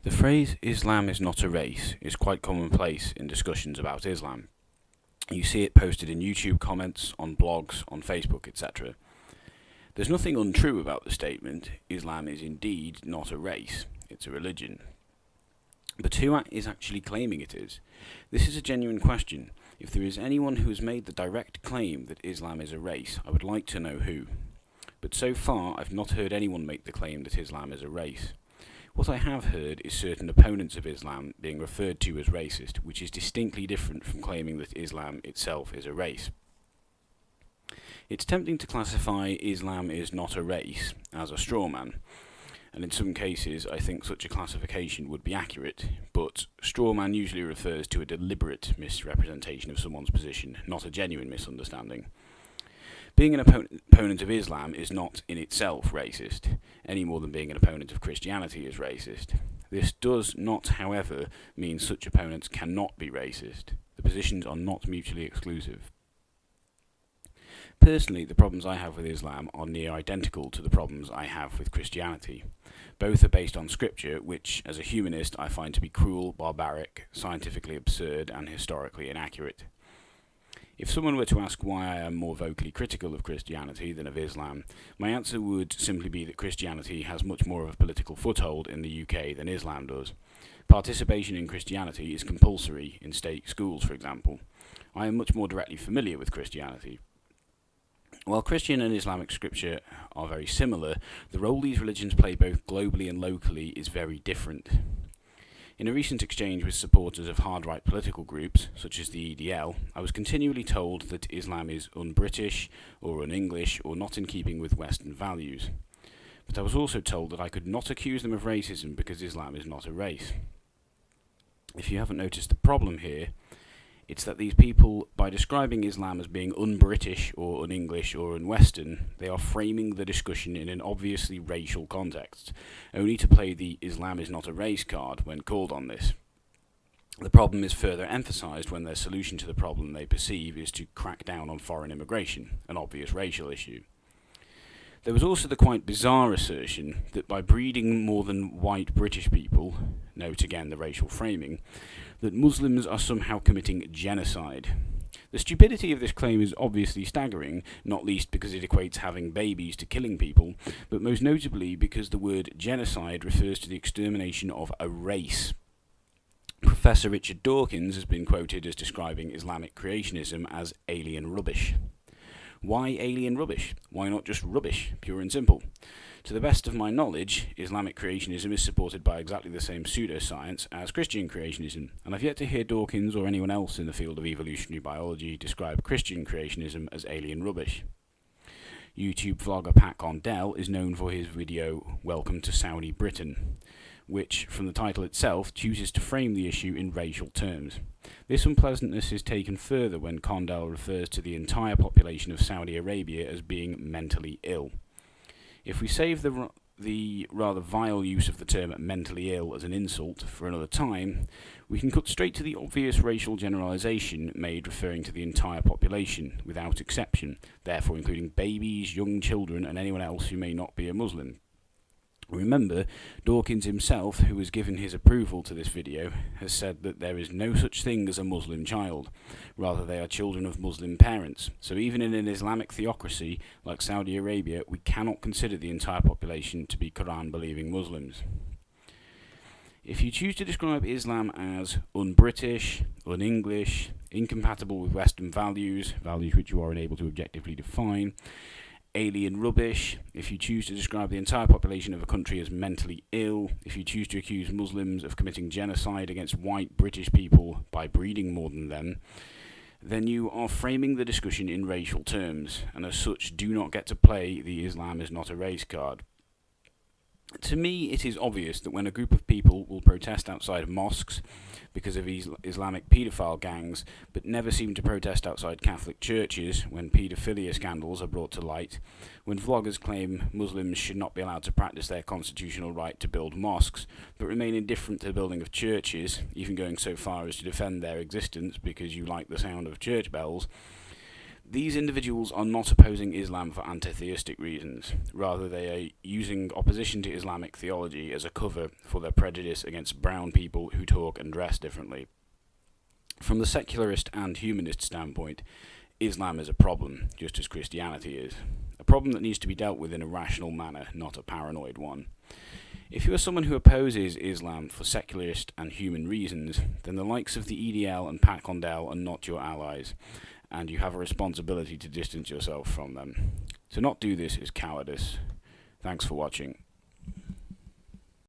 The phrase Islam is not a race is quite commonplace in discussions about Islam. You see it posted in YouTube comments, on blogs, on Facebook, etc. There's nothing untrue about the statement. Islam is indeed not a race, it's a religion. But who is actually claiming it is? This is a genuine question. If there is anyone who has made the direct claim that Islam is a race, I would like to know who. But so far, I've not heard anyone make the claim that Islam is a race. What I have heard is certain opponents of Islam being referred to as racist, which is distinctly different from claiming that Islam itself is a race. It's tempting to classify Islam is not a race as a straw man, and in some cases I think such a classification would be accurate, but straw man usually refers to a deliberate misrepresentation of someone's position, not a genuine misunderstanding. Being an opponent of Islam is not in itself racist, any more than being an opponent of Christianity is racist. This does not, however, mean such opponents cannot be racist. The positions are not mutually exclusive. Personally, the problems I have with Islam are near identical to the problems I have with Christianity. Both are based on scripture, which, as a humanist, I find to be cruel, barbaric, scientifically absurd, and historically inaccurate. If someone were to ask why I am more vocally critical of Christianity than of Islam, my answer would simply be that Christianity has much more of a political foothold in the UK than Islam does. Participation in Christianity is compulsory in state schools, for example. I am much more directly familiar with Christianity. While Christian and Islamic scripture are very similar, the role these religions play both globally and locally is very different. In a recent exchange with supporters of hard-right political groups, such as the EDL, I was continually told that Islam is un-British, or un-English, or not in keeping with Western values. But I was also told that I could not accuse them of racism because Islam is not a race. If you haven't noticed the problem here, it's that these people, by describing Islam as being un-British or un-English or un-Western, they are framing the discussion in an obviously racial context, only to play the Islam is not a race card when called on this. The problem is further emphasised when their solution to the problem they perceive is to crack down on foreign immigration, an obvious racial issue. There was also the quite bizarre assertion that by breeding more than white British people, note again the racial framing, that Muslims are somehow committing genocide. The stupidity of this claim is obviously staggering, not least because it equates having babies to killing people, but most notably because the word genocide refers to the extermination of a race. Professor Richard Dawkins has been quoted as describing Islamic creationism as alien rubbish. Why alien rubbish? Why not just rubbish, pure and simple? To the best of my knowledge, Islamic creationism is supported by exactly the same pseudoscience as Christian creationism, and I've yet to hear Dawkins or anyone else in the field of evolutionary biology describe Christian creationism as alien rubbish. YouTube vlogger Pat Condell is known for his video Welcome to Saudi Britain, which, from the title itself, chooses to frame the issue in racial terms. This unpleasantness is taken further when Condell refers to the entire population of Saudi Arabia as being mentally ill. If we save the rather vile use of the term mentally ill as an insult for another time, we can cut straight to the obvious racial generalisation made referring to the entire population, without exception, therefore including babies, young children and anyone else who may not be a Muslim. Remember, Dawkins himself, who has given his approval to this video, has said that there is no such thing as a Muslim child. Rather, they are children of Muslim parents. So even in an Islamic theocracy like Saudi Arabia, we cannot consider the entire population to be Quran-believing Muslims. If you choose to describe Islam as un-British, un-English, incompatible with Western values, values which you are unable to objectively define, alien rubbish, if you choose to describe the entire population of a country as mentally ill, if you choose to accuse Muslims of committing genocide against white British people by breeding more than them, then you are framing the discussion in racial terms, and as such do not get to play the Islam is not a race card. To me, it is obvious that when a group of people will protest outside mosques because of Islamic paedophile gangs, but never seem to protest outside Catholic churches when paedophilia scandals are brought to light, when vloggers claim Muslims should not be allowed to practice their constitutional right to build mosques, but remain indifferent to the building of churches, even going so far as to defend their existence because you like the sound of church bells, These individuals are not opposing Islam for anti-theistic reasons. Rather, they are using opposition to Islamic theology as a cover for their prejudice against brown people who talk and dress differently. From the secularist and humanist standpoint, Islam is a problem, just as Christianity is. A problem that needs to be dealt with in a rational manner, not a paranoid one. If you are someone who opposes Islam for secularist and human reasons, then the likes of the EDL and Pat Condell are not your allies, and you have a responsibility to distance yourself from them. To not do this is cowardice. Thanks for watching.